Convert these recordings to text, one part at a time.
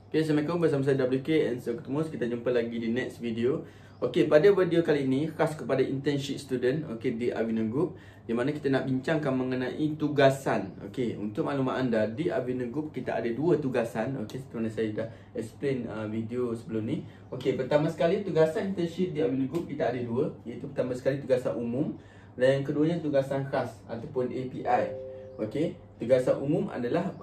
Okay, Assalamualaikum, bersama saya WK and so ketemu, kita jumpa lagi di next video. Okay, pada video kali ini khas kepada internship student, okay, di Avino Group, di mana kita nak bincangkan mengenai tugasan. Okay, untuk maklumat anda, di Avino Group kita ada dua tugasan. Okay, sebenarnya saya dah explain video sebelum ni. Okay, pertama sekali tugasan internship di Avino Group kita ada dua, iaitu pertama sekali tugasan umum dan yang keduanya tugasan khas ataupun API. Okey, tugasan umum adalah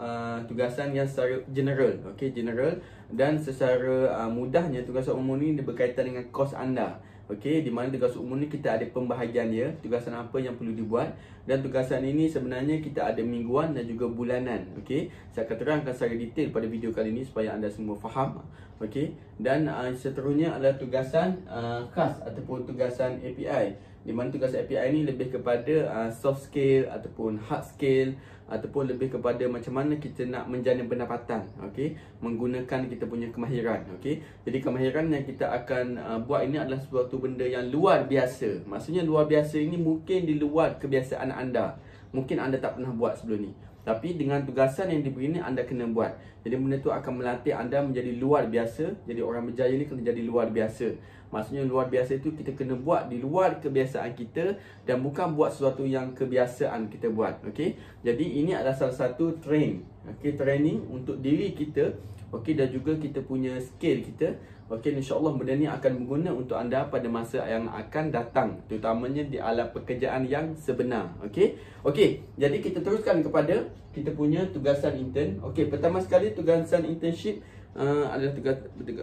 tugasan yang secara general, okey, general, dan secara mudahnya tugasan umum ni dia berkaitan dengan kos anda. Okey, di mana tugasan umum ni kita ada pembahagian dia, tugasan apa yang perlu dibuat, dan tugasan ini sebenarnya kita ada mingguan dan juga bulanan. Okey, saya akan terangkan secara detail pada video kali ini supaya anda semua faham. Okey, dan seterusnya adalah tugasan khas ataupun tugasan API. Di mana tugasan API ni lebih kepada soft skill ataupun hard skill, ataupun lebih kepada macam mana kita nak menjana pendapatan, okey, menggunakan kita punya kemahiran, okey. Jadi kemahiran yang kita akan buat ini adalah suatu benda yang luar biasa. Maksudnya luar biasa ini mungkin di luar kebiasaan anda. Mungkin anda tak pernah buat sebelum ni. Tapi dengan tugasan yang diberi ni anda kena buat. Jadi benda tu akan melatih anda menjadi luar biasa. Jadi orang berjaya ni kena jadi luar biasa. Maksudnya luar biasa itu kita kena buat di luar kebiasaan kita dan bukan buat sesuatu yang kebiasaan kita buat. Okey. Jadi ini adalah salah satu training untuk diri kita, okey, dan juga kita punya skill kita. Okey, insya-Allah benda ni akan berguna untuk anda pada masa yang akan datang, terutamanya di alam pekerjaan yang sebenar. Okey. Okey, jadi kita teruskan kepada kita punya tugasan intern. Okey, pertama sekali tugasan internship adalah tugas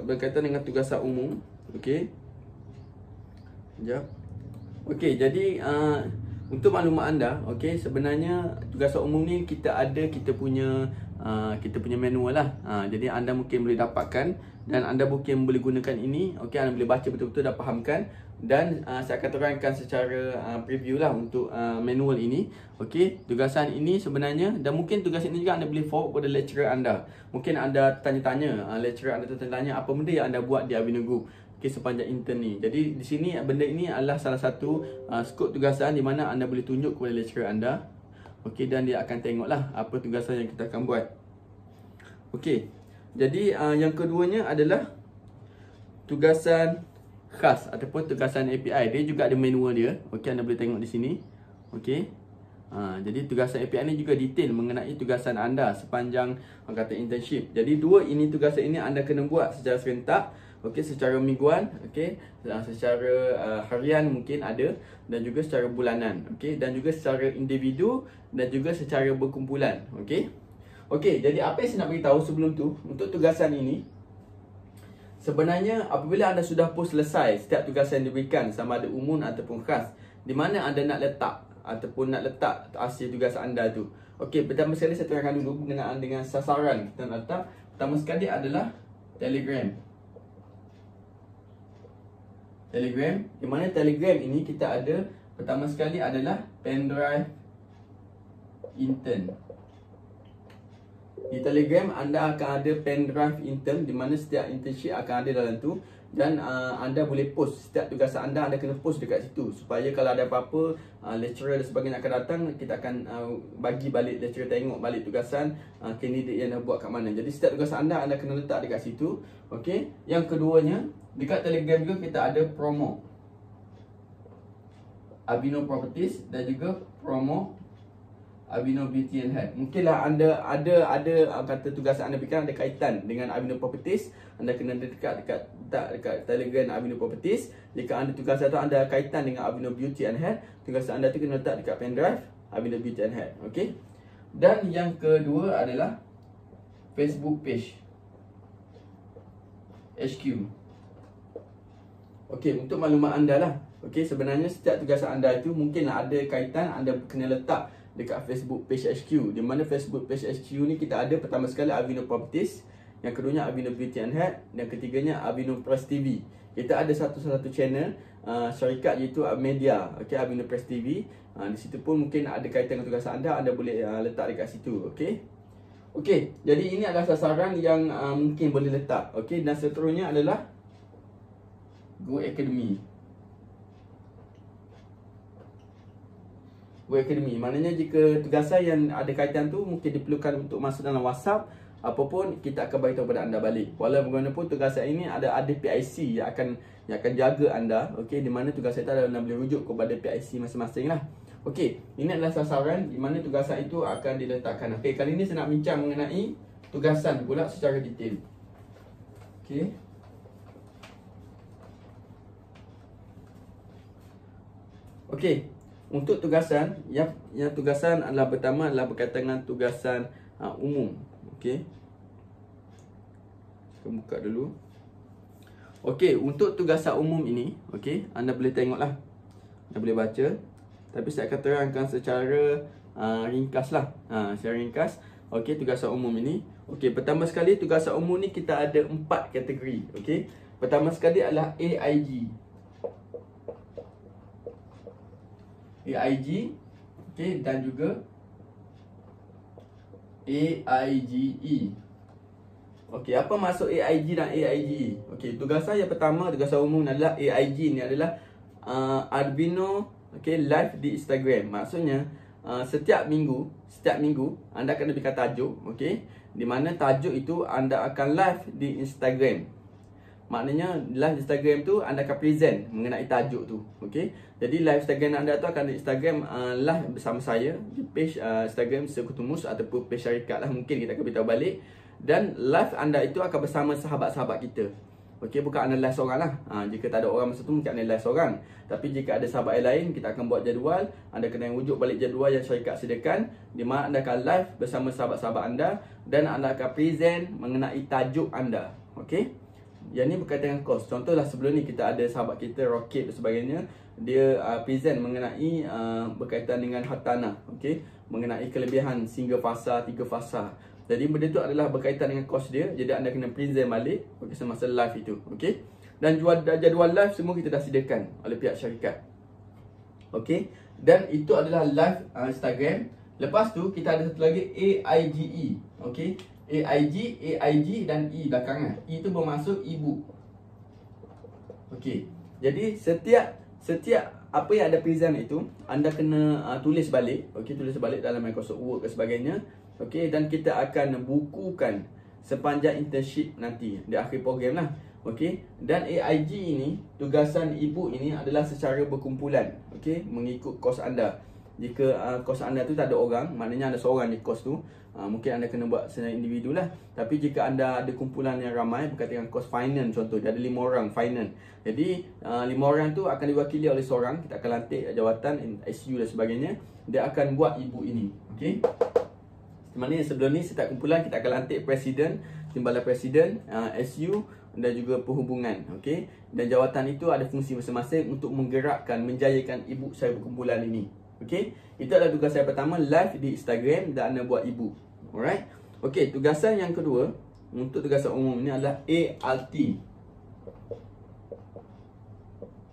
berkaitan dengan tugasan umum. Okey. Sekejap. Okey, jadi untuk maklumat anda, okey, sebenarnya tugasan umum ni kita punya manual lah. Jadi anda mungkin boleh dapatkan dan anda mungkin boleh gunakan ini. Okey, anda boleh baca betul-betul dan fahamkan. Dan saya akan terangkan secara preview lah untuk manual ini. Okey, tugasan ini sebenarnya, dan mungkin tugas ini juga anda boleh forward kepada lecturer anda. Mungkin anda tanya-tanya, lecturer anda tanya apa benda yang anda buat di Avino Group, okey, sepanjang intern ni. Jadi di sini benda ini adalah salah satu skop tugasan di mana anda boleh tunjuk kepada lecturer anda. Okey, dan dia akan tengoklah apa tugasan yang kita akan buat. Okey. Jadi yang keduanya adalah tugasan khas ataupun tugasan API. Dia juga ada manual dia. Okey, anda boleh tengok di sini. Okey. Jadi tugasan API ni juga detail mengenai tugasan anda sepanjang kata internship. Jadi dua ini tugasan ini anda kena buat secara serentak. Okey, secara mingguan, okey, secara harian mungkin ada, dan juga secara bulanan, okey, dan juga secara individu dan juga secara berkumpulan, okey. Okey, jadi apa yang saya nak beritahu sebelum tu untuk tugasan ini, sebenarnya apabila anda sudah pun selesai setiap tugasan yang diberikan, sama ada umum ataupun khas, di mana anda nak letak ataupun nak letak hasil tugas anda tu. Okey, pertama sekali saya terangkan dulu berkenaan dengan sasaran kita nak letak. Pertama sekali adalah Telegram. Telegram, di mana Telegram ini kita ada pertama sekali adalah pendrive intern. Di Telegram anda akan ada pendrive intern di mana setiap internship akan ada dalam tu, dan anda boleh post setiap tugasan anda kena post dekat situ supaya kalau ada apa-apa lecturer dan sebagainya akan datang, kita akan bagi balik lecturer tengok balik tugasan candidate yang dah buat kat mana. Jadi setiap tugasan anda kena letak dekat situ. Okey. Yang keduanya, dekat Telegram juga kita ada promo Avino Properties dan juga promo Avino Beauty and Hair. Mungkinlah anda ada kata tugasan anda berikan ada kaitan dengan Avino Properties, anda kena dekat Telegram Avino Properties. Jika anda tugasan tu anda kaitan dengan Avino Beauty and Hair, tugasan anda tu kena letak dekat pendrive Avino Beauty and Hair. Okey. Dan yang kedua adalah Facebook page HQ. Okey, untuk maklumat anda lah. Okey, sebenarnya setiap tugasan anda itu mungkinlah ada kaitan, anda kena letak dekat Facebook page HQ. Di mana Facebook page HQ ni kita ada pertama sekali Avino Properties, yang keduanya Avino Beauty and Hair, dan ketiganya Avino Press TV. Kita ada satu channel syarikat iaitu media, okey, Avino Press TV. Di situ pun mungkin ada kaitan dengan tugasan anda boleh letak dekat situ, okey. Okey, jadi ini adalah sasaran yang mungkin boleh letak. Okey, dan seterusnya adalah Go Academy. Go Academy, maknanya jika tugasan yang ada kaitan tu mungkin diperlukan untuk masuk dalam WhatsApp apapun kita akan beritahu kepada anda balik. Walau bagaimanapun tugasan ini ada PIC yang akan jaga anda, okey, di mana tugasan itu anda boleh rujuk kepada PIC masing-masing lah. Okey, ini adalah sasaran di mana tugasan itu akan diletakkan. Okey, kali ini saya nak bincang mengenai tugasan pula secara detail. Okey. Okey, untuk tugasan yang tugasan adalah pertama adalah berkaitan dengan tugasan umum. Okey. Kita buka dulu. Okey, untuk tugasan umum ini, okey, anda boleh tengoklah. Anda boleh baca. Tapi saya akan terangkan secara ringkas lah. Secara ringkas. Okey, tugasan umum ini. Okey, pertama sekali tugasan umum ni kita ada 4 kategori. Okey. Pertama sekali adalah AIG. AIG, okey, dan juga AIGE. Okey, apa maksud AIG dan AIGE? Okey, tugasan yang pertama, tugasan umum adalah AIG ni adalah Arduino, okey, live di Instagram. Maksudnya setiap minggu anda akan diberikan tajuk, okey, di mana tajuk itu anda akan live di Instagram. Maknanya live Instagram tu anda akan present mengenai tajuk tu. Okey. Jadi live Instagram anda tu akan di Instagram live bersama saya di page Instagram Sekutu Mus ataupun page syarikat lah, mungkin kita akan beritahu balik. Dan live anda itu akan bersama sahabat-sahabat kita. Okey, bukan anda live seorang lah. Jika tak ada orang masa tu mungkin anda live seorang. Tapi jika ada sahabat yang lain, kita akan buat jadual. Anda kena rujuk balik jadual yang syarikat sediakan, di mana anda akan live bersama sahabat-sahabat anda dan anda akan present mengenai tajuk anda. Okey. Yang ni berkaitan dengan kos. Contohlah sebelum ni kita ada sahabat kita Rocket dan sebagainya. Dia present mengenai berkaitan dengan hartanah, okey, mengenai kelebihan single fasa, 3 fasa. Jadi benda tu adalah berkaitan dengan kos dia. Jadi anda kena present balik, okey, semasa live itu, okey. Dan jadual live semua kita dah sediakan oleh pihak syarikat. Okey. Dan itu adalah live Instagram. Lepas tu kita ada satu lagi AIGE, okey. AIG dan E belakangan. E itu bermaksud ibu. Okey. Jadi setiap apa yang ada present itu anda kena tulis balik, okey, tulis balik dalam Microsoft Word dan sebagainya. Okey, dan kita akan bukukan sepanjang internship nanti di akhir program lah. Okey. Dan AIG ini, tugasan ibu ini adalah secara berkumpulan, okey, mengikut kos anda. Jika kos anda tu tak ada orang, maknanya anda seorang di kos tu, mungkin anda kena buat secara individu lah. Tapi jika anda ada kumpulan yang ramai berkaitan dengan kos finance, contoh dia ada 5 orang finance. Jadi 5 orang tu akan diwakili oleh seorang. Kita akan lantik jawatan SU dan sebagainya. Dia akan buat ibu ini. Okey. Maknanya sebelum ni setiap kumpulan kita akan lantik presiden, timbalan presiden, SU dan juga perhubungan. Okey. Dan jawatan itu ada fungsi masing-masing untuk menggerakkan, menjayakan ibu saya berkumpulan ini. Okey, itu adalah tugas saya pertama, live di Instagram dan anda buat ibu. Alright. Okey, tugasan yang kedua untuk tugasan umum ni adalah ART.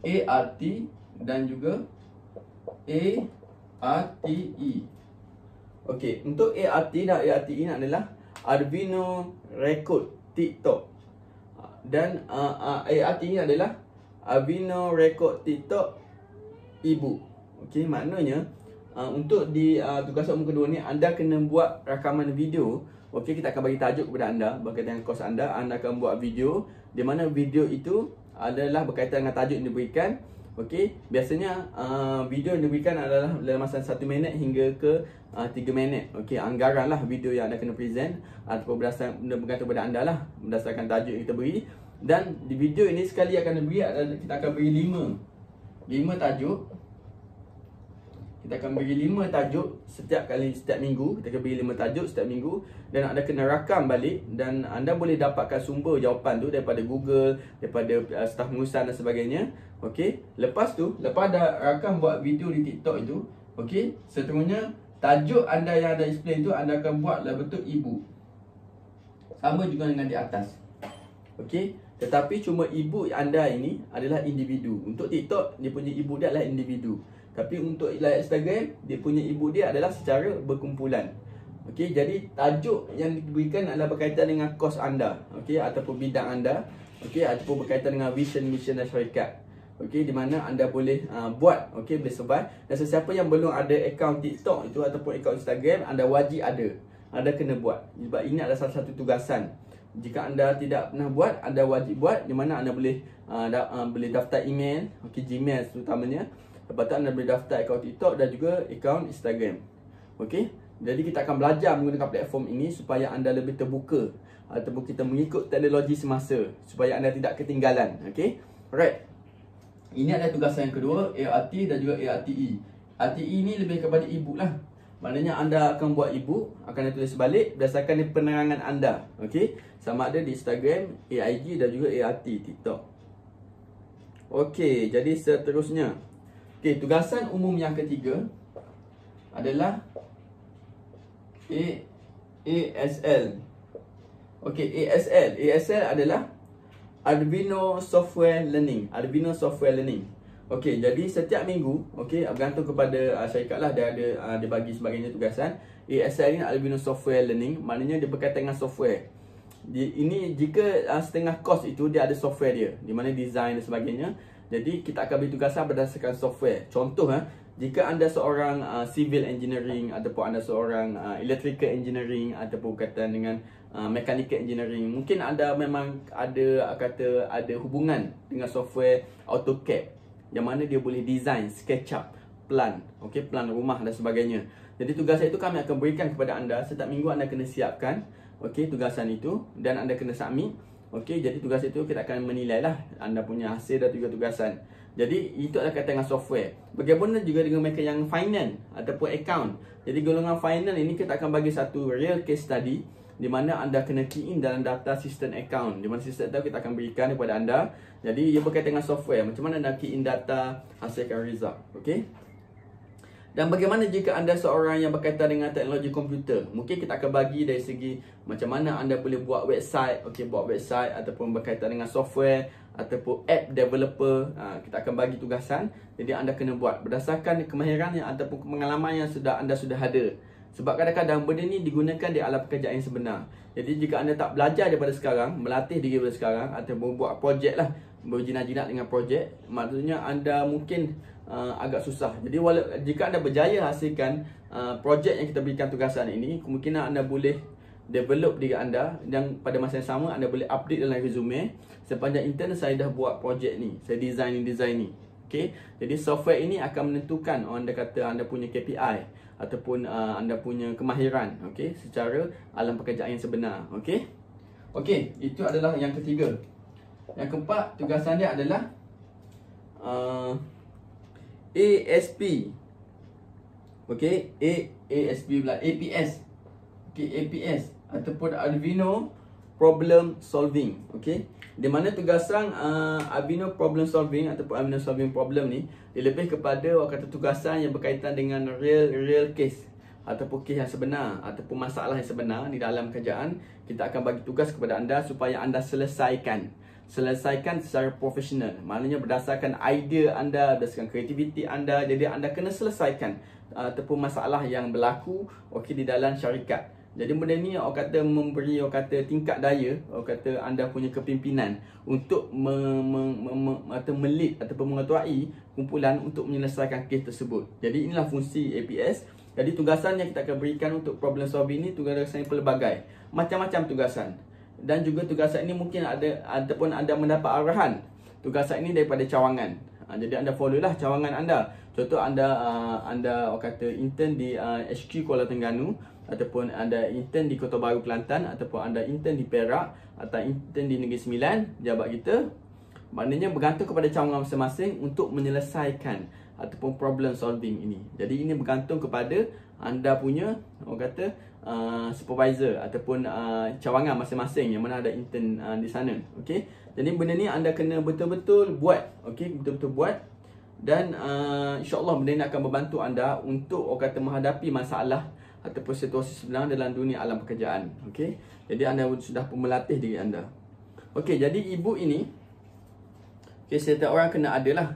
ART dan juga ARTE. Okey, untuk ART dan ARTE ni adalah Arduino Record TikTok. Dan ART ni adalah Arduino Record TikTok Ibu. Okey, maknanya untuk di tugasan umum kedua ni anda kena buat rakaman video. Okey, kita akan bagi tajuk kepada anda berkaitan dengan kos anda. Anda akan buat video di mana video itu adalah berkaitan dengan tajuk yang diberikan. Okey, biasanya video yang diberikan adalah dalam masa 1 minit hingga ke 3 minit. Okey, anggaran lah video yang anda kena present ataupun berdasarkan bergantung kepada anda lah, berdasarkan tajuk yang kita beri. Dan di video ini sekali akan diberi adalah kita akan beri 5 tajuk. Kita akan beri 5 tajuk setiap minggu. Kita akan beri 5 tajuk setiap minggu. Dan anda kena rakam balik. Dan anda boleh dapatkan sumber jawapan tu daripada Google, daripada staf pengurusan dan sebagainya. Okey. Lepas tu, lepas dah rakam buat video di TikTok itu, okey, seterusnya tajuk anda yang ada explain tu anda akan buat dalam bentuk ibu. Sama juga dengan di atas. Okey. Tetapi cuma ibu anda ini adalah individu. Untuk TikTok, dia punya ibu dia adalah individu. Tapi untuk live Instagram, dia punya ibu dia adalah secara berkumpulan. Okey, jadi tajuk yang diberikan adalah berkaitan dengan kos anda, okey, ataupun bidang anda, okey, ataupun berkaitan dengan vision, mission dan syarikat. Okey, di mana anda boleh buat, okey, boleh sebar. Dan sesiapa yang belum ada akaun TikTok itu ataupun akaun Instagram, anda wajib ada. anda kena buat. Sebab ini adalah salah satu tugasan. Jika anda tidak pernah buat, anda wajib buat, di mana anda boleh boleh daftar email, okey, Gmail terutamanya. Lepas tu anda boleh daftar akaun TikTok dan juga akaun Instagram. Okey. Jadi kita akan belajar menggunakan platform ini supaya anda lebih terbuka ataupun kita mengikut teknologi semasa supaya anda tidak ketinggalan. Okey. Alright. Ini adalah tugasan yang kedua, ART dan juga ARTE. RTE ini lebih kepada e-book lah. Maknanya anda akan buat e-book, akan tulis balik berdasarkan penerangan anda. Okey. Sama ada di Instagram, AIG dan juga ART TikTok. Okey, jadi seterusnya. Okey, tugasan umum yang ketiga adalah ASL. Okey, ASL adalah Arduino Software Learning. Arduino Software Learning. Okey, jadi setiap minggu, okey, bergantung kepada syarikat lah, dia ada dia bagi sebagainya tugasan. ASL ni Arduino Software Learning, maknanya dia berkaitan dengan software. Ini jika setengah kos itu dia ada software dia, di mana design dan sebagainya. Jadi kita akan beri tugasan berdasarkan software. Contoh, jika anda seorang civil engineering ataupun anda seorang electrical engineering ataupun berkaitan dengan mechanical engineering, mungkin anda memang ada hubungan dengan software AutoCAD yang mana dia boleh design, SketchUp, plan, okey, plan rumah dan sebagainya. Jadi tugasan itu kami akan berikan kepada anda. Setiap minggu anda kena siapkan, okey, tugasan itu dan anda kena submit. Okey, jadi tugas itu kita akan menilai lah anda punya hasil dan juga tugasan. Jadi itu adalah kaitan dengan software. Bagaimana juga dengan mereka yang finance ataupun account. Jadi golongan finance ini kita akan bagi satu real case study di mana anda kena key in dalam data sistem account. Di mana sistem itu kita akan berikan kepada anda. Jadi ia berkaitan dengan software. Macam mana anda key in data, hasilkan result. Okey. Dan bagaimana jika anda seorang yang berkaitan dengan teknologi komputer? Mungkin kita akan bagi dari segi macam mana anda boleh buat website, okey, buat website ataupun berkaitan dengan software ataupun app developer. Kita akan bagi tugasan. Jadi anda kena buat berdasarkan kemahiran yang ataupun pengalaman yang anda sudah ada. Sebab kadang-kadang benda ni digunakan di alam pekerjaan yang sebenar. Jadi jika anda tak belajar daripada sekarang, melatih diri daripada sekarang ataupun buat projek lah, berjinak-jinak dengan projek, maksudnya anda mungkin agak susah. Jadi jika anda berjaya hasilkan projek yang kita berikan tugasan ini, kemungkinan anda boleh develop diri anda dan pada masa yang sama anda boleh update dalam resume. Sepanjang intern saya dah buat projek ni, saya design ni. Okey. Jadi software ini akan menentukan anda kata anda punya KPI ataupun anda punya kemahiran, okey, secara alam pekerjaan yang sebenar. Okey. Okey, itu adalah yang ketiga. Yang keempat, tugasan dia adalah ASP. Okey, ASP pula, APS. Okey, APS ataupun Arduino Problem Solving. Okey, di mana tugasan Arduino Problem Solving ataupun Arduino Solving Problem ni dia lebih kepada tugasan yang berkaitan dengan real case ataupun kes yang sebenar ataupun masalah yang sebenar di dalam kerjaan. Kita akan bagi tugas kepada anda supaya anda selesaikan secara profesional. Maknanya berdasarkan idea anda, berdasarkan kreativiti anda. Jadi anda kena selesaikan ataupun masalah yang berlaku, okey, di dalam syarikat. Jadi benda ni orang kata memberi tingkat daya, orang kata anda punya kepimpinan untuk melid ataupun mengetuai kumpulan untuk menyelesaikan kes tersebut. Jadi inilah fungsi APS. Jadi tugasan yang kita akan berikan untuk problem solving ni tugasan yang pelbagai, macam-macam tugasan. Dan juga tugasan ini mungkin ada ataupun anda mendapat arahan tugasan ini daripada cawangan. Jadi anda follow lah cawangan anda. Contoh anda orang kata intern di HQ Kuala Terengganu, ataupun anda intern di Kota Baru Kelantan, ataupun anda intern di Perak atau intern di Negeri Sembilan, jabat kita. Maknanya bergantung kepada cawangan masing-masing untuk menyelesaikan ataupun problem solving ini. Jadi ini bergantung kepada anda punya orang kata supervisor ataupun cawangan masing-masing yang mana ada intern di sana. Okey. Jadi benda ni anda kena betul-betul buat. Okey, betul-betul buat. Dan insya-Allah benda ni akan membantu anda untuk orang kata menghadapi masalah ataupun situasi sebenar dalam dunia alam pekerjaan. Okey. Jadi anda sudah pun melatih diri anda. Okey, jadi e-book ini setiap orang kena ada lah.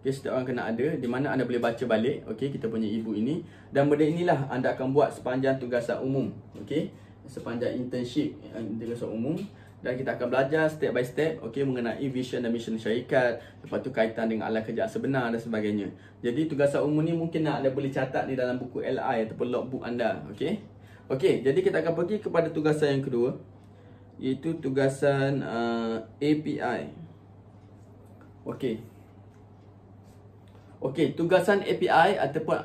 Setiap orang kena ada, di mana anda boleh baca balik, okey, kita punya e-book ini. Dan benda inilah anda akan buat sepanjang tugasan umum, okey, sepanjang internship, tugasan umum. Dan kita akan belajar step by step, okey, mengenai vision dan mission syarikat, lepas tu kaitan dengan alam kerjaan sebenar dan sebagainya. Jadi tugasan umum ni mungkin anda boleh catat di dalam buku LI ataupun logbook anda, okey. Okey, jadi kita akan pergi kepada tugasan yang kedua, iaitu tugasan API. Okey, tugasan API ataupun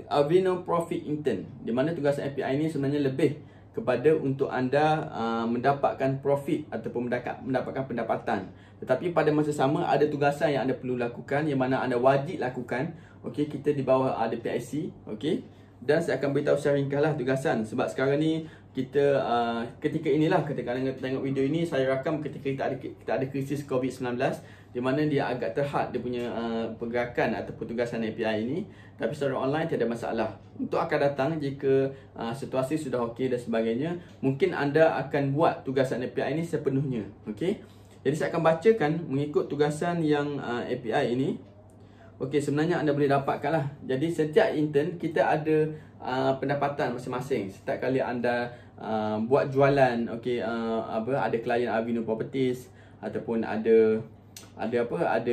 Arduino Profit Intern. Di mana tugasan API ini sebenarnya lebih kepada untuk anda mendapatkan profit ataupun mendapatkan pendapatan. Tetapi pada masa sama ada tugasan yang anda perlu lakukan, yang mana anda wajib lakukan. Okey, kita di bawah ada PIC. Okey, dan saya akan beritahu secara ringkaslah tugasan. Sebab sekarang ni kita ketika inilah, ketika anda tengok video ini, saya rakam ketika kita ada krisis COVID-19, di mana dia agak terhad dia punya pergerakan ataupun tugasan API ini. Tapi secara online tiada masalah. Untuk akan datang, jika situasi sudah okey dan sebagainya, mungkin anda akan buat tugasan API ini sepenuhnya. Okey, jadi saya akan bacakan mengikut tugasan yang API ini. Okey, sebenarnya anda boleh dapatkan lah. Jadi setiap intern kita ada pendapatan masing-masing. Setiap kali anda buat jualan, okey, ada klien Arduino Properties, ataupun ada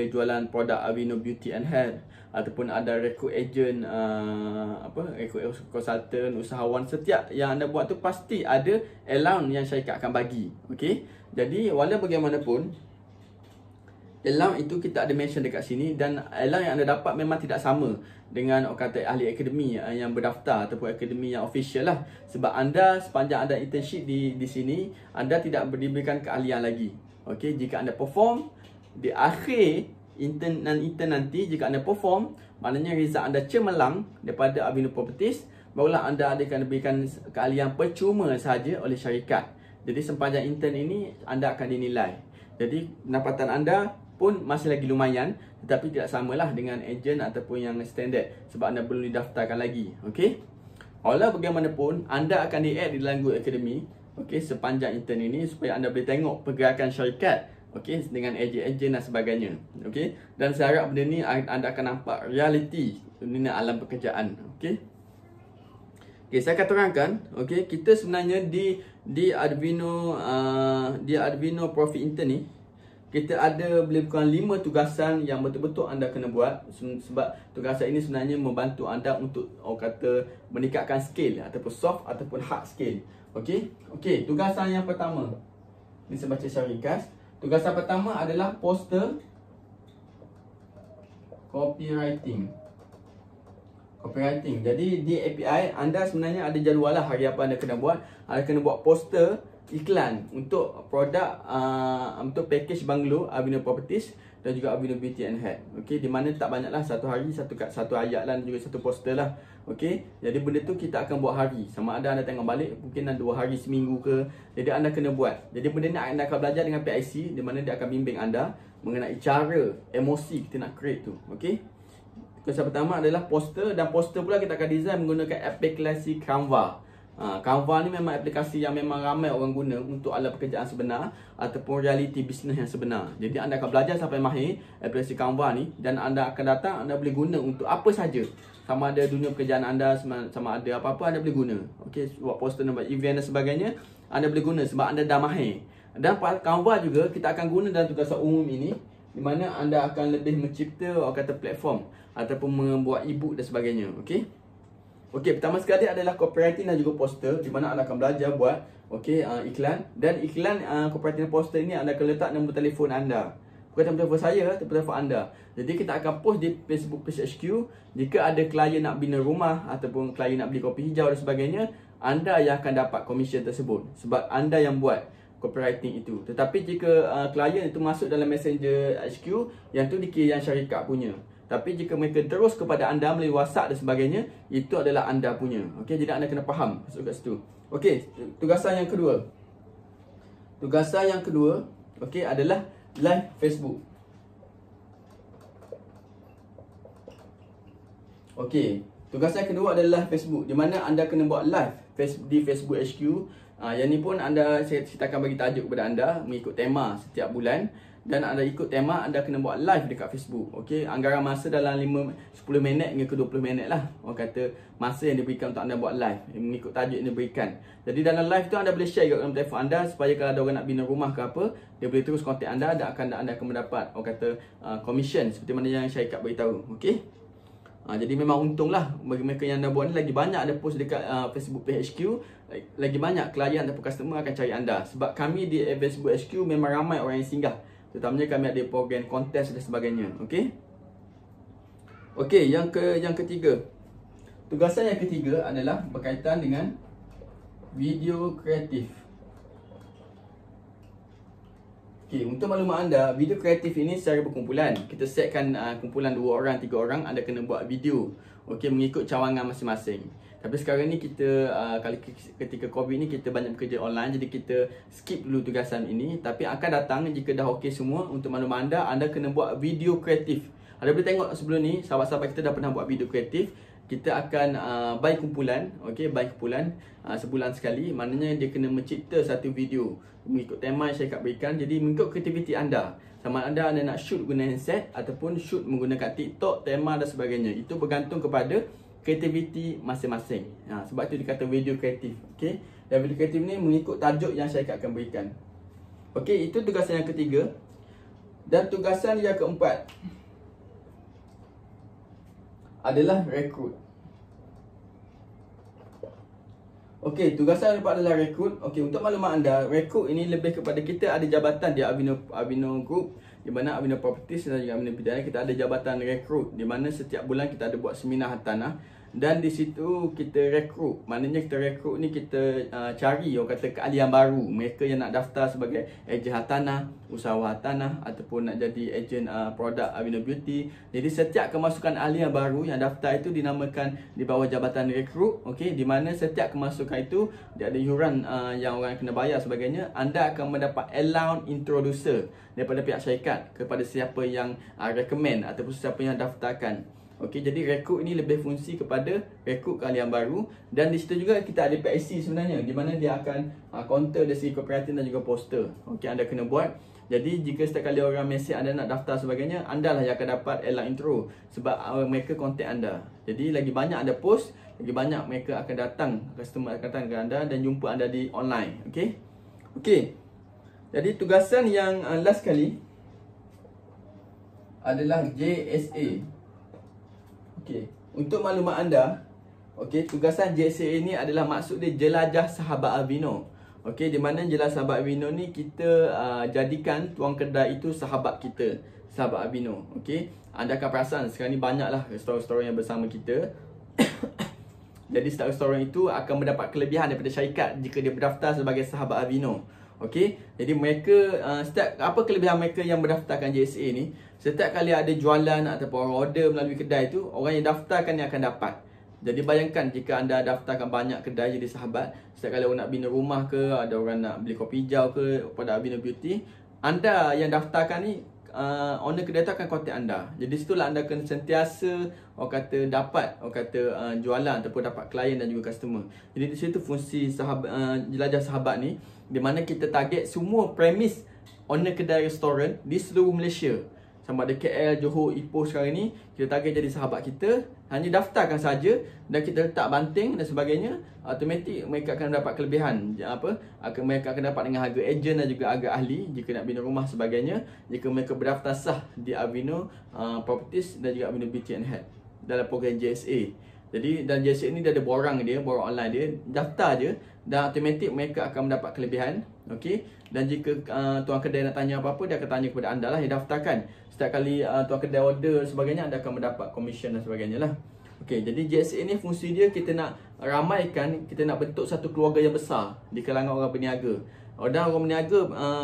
jualan produk Arduino Beauty and Hair, ataupun ada recruit agent, recruit consultant, usahawan, setiap yang anda buat tu pasti ada allowance yang syarikat akan bagi. Okey, jadi walau bagaimanapun allowance itu kita ada mention dekat sini, dan allowance yang anda dapat memang tidak sama dengan orang kata ahli akademi yang berdaftar ataupun akademi yang official lah. Sebab anda sepanjang anda internship di sini, anda tidak diberikan keahlian lagi. Okey, jika anda perform di akhir intern nanti, jika anda perform, maknanya result anda cemerlang daripada Arduino Properties, barulah anda akan diberikan keahlian percuma sahaja oleh syarikat. Jadi sepanjang intern ini anda akan dinilai. Jadi pendapatan anda pun masih lagi lumayan, tetapi tidak samalah dengan ejen ataupun yang standard, sebab anda belum didaftarkan lagi. Okey, walau bagaimanapun anda akan di-add di dalam Good Academy, okey, sepanjang intern ini, supaya anda boleh tengok pergerakan syarikat, okey, dengan ejen-ejen dan sebagainya. Okey, dan saya harap benda ni anda akan nampak realiti dunia alam pekerjaan. Okey, saya akan terangkan. Okey, kita sebenarnya di Arduino Profit Intern ni, kita ada lebih kurang 5 tugasan yang betul-betul anda kena buat. Sebab tugasan ini sebenarnya membantu anda untuk orang kata meningkatkan skill ataupun soft ataupun hard skill. Okey, tugasan yang pertama ni saya baca secara ringkas. Tugasan pertama adalah poster copywriting. Jadi di API anda sebenarnya ada jadual lah hari apa anda kena buat. Anda kena buat poster iklan untuk produk untuk package banglo Arduino Properties dan juga Arduino Beauty and Hair. Okey, di mana tak banyaklah, satu hari satu ayat lah, dan juga satu poster lah. Okey, jadi benda tu kita akan buat hari. Sama ada anda tengok balik mungkin 2 hari, seminggu ke. Jadi anda kena buat. Jadi benda ni anda akan belajar dengan PIC, di mana dia akan bimbing anda mengenai cara emosi kita nak create tu. Okey, tugasan pertama adalah poster, dan poster pula kita akan design menggunakan aplikasi Canva. Canva ni memang aplikasi yang memang ramai orang guna untuk alam pekerjaan sebenar ataupun realiti bisnes yang sebenar. Jadi anda akan belajar sampai mahir aplikasi Canva ni, dan anda akan datang, anda boleh guna untuk apa saja. Sama ada dunia pekerjaan anda, sama ada apa-apa anda boleh guna. Okey, buat poster, buat event dan sebagainya, anda boleh guna sebab anda dah mahir. Dan Canva juga kita akan guna dalam tugasan umum ini, di mana anda akan lebih mencipta orang kata platform ataupun membuat e-book dan sebagainya. Okey, pertama sekali adalah copywriting dan juga poster, di mana anda akan belajar buat iklan. Dan iklan copywriting dan poster ini anda akan letak nombor telefon anda. Bukan nombor telefon saya, tapi telefon anda. Jadi kita akan post di Facebook page HQ. Jika ada klien nak bina rumah ataupun klien nak beli kopi hijau dan sebagainya, anda yang akan dapat komisen tersebut, sebab anda yang buat copywriting itu. Tetapi jika klien itu masuk dalam Messenger HQ, yang tu dikira yang syarikat punya. Tapi jika mereka terus kepada anda melalui WhatsApp dan sebagainya, itu adalah anda punya. Okey, jadi anda kena faham masuk kat situ. Okey, tugasan yang kedua. Okey, adalah live Facebook. Okey, tugasan yang kedua adalah Facebook, di mana anda kena buat live di Facebook HQ. Yang ni pun saya akan bagi tajuk kepada anda mengikut tema setiap bulan. Dan anda ikut tema, anda kena buat live dekat Facebook. Okey, anggaran masa dalam 10 minit hingga ke 20 minit lah. Orang kata masa yang diberikan untuk anda buat live mengikut tajuk yang diberikan. Jadi dalam live tu anda boleh share kat dalam telefon anda, supaya kalau ada orang nak bina rumah ke apa, dia boleh terus kontak anda, dan anda akan mendapat orang kata commission seperti mana yang syarikat beritahu. Okey, Jadi memang untunglah bagi mereka yang dah buat ni, lagi banyak ada post dekat Facebook PHQ, lagi banyak klien ataupun customer akan cari anda. Sebab kami di Facebook HQ memang ramai orang yang singgah. Terutamanya kami ada program kontes dan sebagainya. Okey. Okey, yang ketiga. Tugasan yang ketiga adalah berkaitan dengan video kreatif. Okey, untuk maklumat anda, video kreatif ini secara berkumpulan. Kita setkan kumpulan 2 orang, 3 orang, anda kena buat video. Okey, mengikut cawangan masing-masing. Tapi sekarang ni kita ketika COVID ni kita banyak bekerja online, jadi kita skip dulu tugasan ini. Tapi akan datang jika dah okey semua, untuk maklumat anda kena buat video kreatif. Anda boleh tengok sebelum ni sahabat-sahabat kita dah pernah buat video kreatif. Kita akan buy kumpulan, okey, buy kumpulan sebulan sekali. Maknanya dia kena mencipta satu video mengikut tema yang syarikat berikan. Jadi mengikut kreativiti anda, sama ada anda nak shoot guna handset ataupun shoot menggunakan TikTok, tema dan sebagainya. Itu bergantung kepada kreativiti masing-masing. Sebab itu dikata video kreatif, okey. Dan video kreatif ni mengikut tajuk yang syarikat akan berikan. Okey, itu tugasan yang ketiga. Dan tugasan yang keempat adalah rekrut. Okey, tugasan yang keempat adalah rekrut. Okey, untuk maklumat anda, rekrut ini lebih kepada kita ada jabatan di Avino Group, di mana Avino Properties dan juga Avino Bidayah kita ada jabatan rekrut, di mana setiap bulan kita ada buat seminar hartanah. Dan di situ kita rekrut. Maknanya kita rekrut ni kita cari orang kata keahlian baru. Mereka yang nak daftar sebagai ejen hartanah, usahawan hartanah ataupun nak jadi ejen produk Avino Beauty. Jadi setiap kemasukan ahli yang baru yang daftar itu dinamakan di bawah jabatan rekrut, okey, di mana setiap kemasukan itu dia ada yuran yang orang kena bayar sebagainya. Anda akan mendapat allowance introducer daripada pihak syarikat kepada siapa yang recommend ataupun siapa yang daftarkan. Okey, jadi rekrut ini lebih fungsi kepada rekrut keahlian baru. Dan di situ juga kita ada PIC sebenarnya, di mana dia akan counter dari segi copywriting dan juga poster. Okey, anda kena buat. Jadi jika setiap kali orang mesej anda nak daftar sebagainya, anda lah yang akan dapat allowance intro sebab mereka kontak anda. Jadi lagi banyak anda post, lagi banyak mereka akan datang, customer akan datang ke anda dan jumpa anda di online. Okey. Okey. Jadi tugasan yang last kali adalah JSA. Okey, untuk maklumat anda, okey, tugasan JSA ini adalah maksud dia jelajah sahabat Avino. Okey, di mana jelajah sahabat Avino ni kita jadikan tuang kedai itu sahabat kita, sahabat Avino. Okey, anda akan perasan sekarang ni banyaklah restoran-restoran yang bersama kita. Jadi setiap restoran itu akan mendapat kelebihan daripada syarikat jika dia berdaftar sebagai sahabat Avino. Okey, jadi mereka apa kelebihan mereka yang berdaftarkan JSA ni? Setiap kali ada jualan ataupun orang order melalui kedai tu, orang yang daftarkan yang akan dapat. Jadi bayangkan jika anda daftarkan banyak kedai jadi sahabat, setiap kali orang nak bina rumah ke, ada orang nak beli kopi hijau ke pada Avino Beauty, anda yang daftarkan ni, owner kedai tu akan kontak anda. Jadi situlah anda akan sentiasa orang kata dapat jualan ataupun dapat klien dan juga customer. Jadi di situ fungsi jelajah sahabat ni, di mana kita target semua premis owner kedai restoran di seluruh Malaysia. Sama ada KL, Johor, Ipoh sekarang ni, kita target jadi sahabat kita. Hanya daftarkan saja dan kita letak banting dan sebagainya, automatik mereka akan dapat kelebihan. Mereka akan dapat dengan harga ejen dan juga harga ahli jika nak bina rumah sebagainya, jika mereka berdaftar sah di Avino Properties dan juga Avino Beauty and Health dalam program JSA. Jadi dan JSA ni dia ada borang online dia, daftar je dan automatik mereka akan mendapat kelebihan. Okey, dan jika tuan kedai nak tanya apa-apa, dia akan tanya kepada anda lah yang daftarkan. Setiap kali tuan kedai order sebagainya, anda akan mendapat komisen dan sebagainya lah. Okey, jadi JSA ni fungsi dia kita nak ramaikan, kita nak bentuk satu keluarga yang besar di kalangan orang berniaga. Dan orang berniaga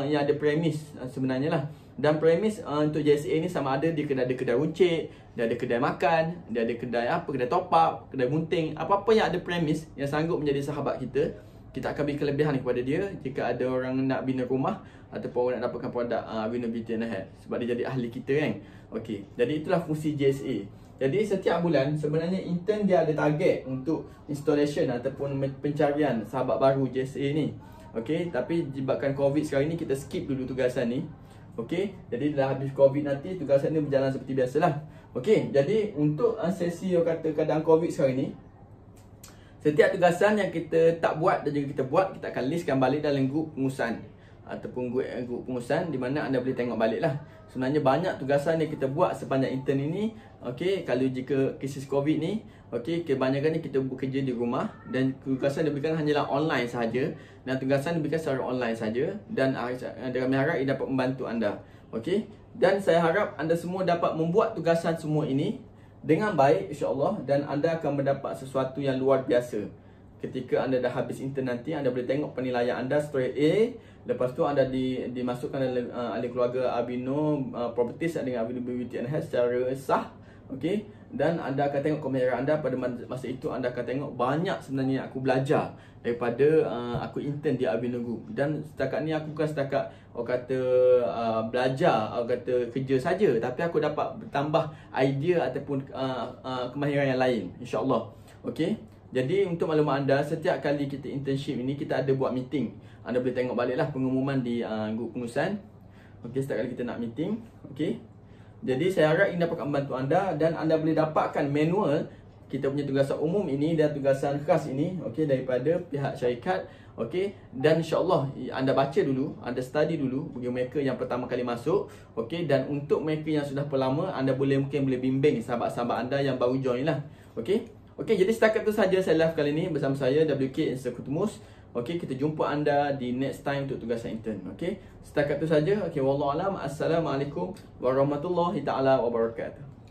yang ada premis sebenarnya lah. Dan premis untuk JSA ni sama ada dia kena ada kedai runcit, dia ada kedai makan, dia ada kedai kedai top up, kedai gunting, apa-apa yang ada premis yang sanggup menjadi sahabat kita, kita akan beri kelebihan kepada dia jika ada orang nak bina rumah ataupun orang nak dapatkan produk Avino Beauty and Health sebab dia jadi ahli kita kan. Okey, jadi itulah fungsi JSA. Jadi setiap bulan sebenarnya intern dia ada target untuk installation ataupun pencarian sahabat baru JSA ni. Okey, tapi disebabkan COVID sekarang ni kita skip dulu tugasan ni. Okey, jadi dah habis COVID nanti tugasan ni berjalan seperti biasalah. Okey, jadi untuk sesi keadaan COVID sekarang ni, setiap tugasan yang kita tak buat dan juga kita buat, kita akan listkan balik dalam grup pengurusan. ataupun grup pengurusan, di mana anda boleh tengok balik lah. Sebenarnya banyak tugasan yang kita buat sepanjang intern ini. Okey, kalau jika krisis COVID ni, okey, kebanyakan ni kita bekerja di rumah dan tugasan diberikan hanyalah online sahaja, dan tugasan diberikan secara online saja, dan kami harap ia dapat membantu anda. Okey, dan saya harap anda semua dapat membuat tugasan semua ini dengan baik insya-Allah, dan anda akan mendapat sesuatu yang luar biasa. Ketika anda dah habis intern nanti, anda boleh tengok penilaian anda straight A. Lepas tu anda dimasukkan dalam ahli keluarga Avino Properties dengan Avino Beauty and Hair secara sah. Okey, dan anda akan tengok kamera anda. Pada masa itu anda akan tengok banyak sebenarnya yang aku belajar daripada aku intern di Avino Group. Dan setakat ni aku bukan setakat belajar, kata kerja saja, tapi aku dapat bertambah idea ataupun kemahiran yang lain insya-Allah. Okey, jadi untuk maklumat anda, setiap kali kita internship ini kita ada buat meeting. Anda boleh tengok baliklah pengumuman di grup pengurusan. Okey, setiap kali kita nak meeting. Okey, jadi saya harap ini dapat membantu anda, dan anda boleh dapatkan manual kita punya tugasan umum ini dan tugasan khas ini, okey, daripada pihak syarikat. Okey, dan insya-Allah anda baca dulu, anda study dulu bagi mereka yang pertama kali masuk. Okey, dan untuk mereka yang sudah pelama, anda mungkin boleh bimbing sahabat-sahabat anda yang baru join lah. Okey. Okey, jadi setakat tu saja saya live kali ini bersama saya WK Insekutmus. Okey, kita jumpa anda di next time untuk tugasan intern. Okey, setakat tu saja. Okey, wallahu alam. Assalamualaikum warahmatullahi taala wabarakatuh.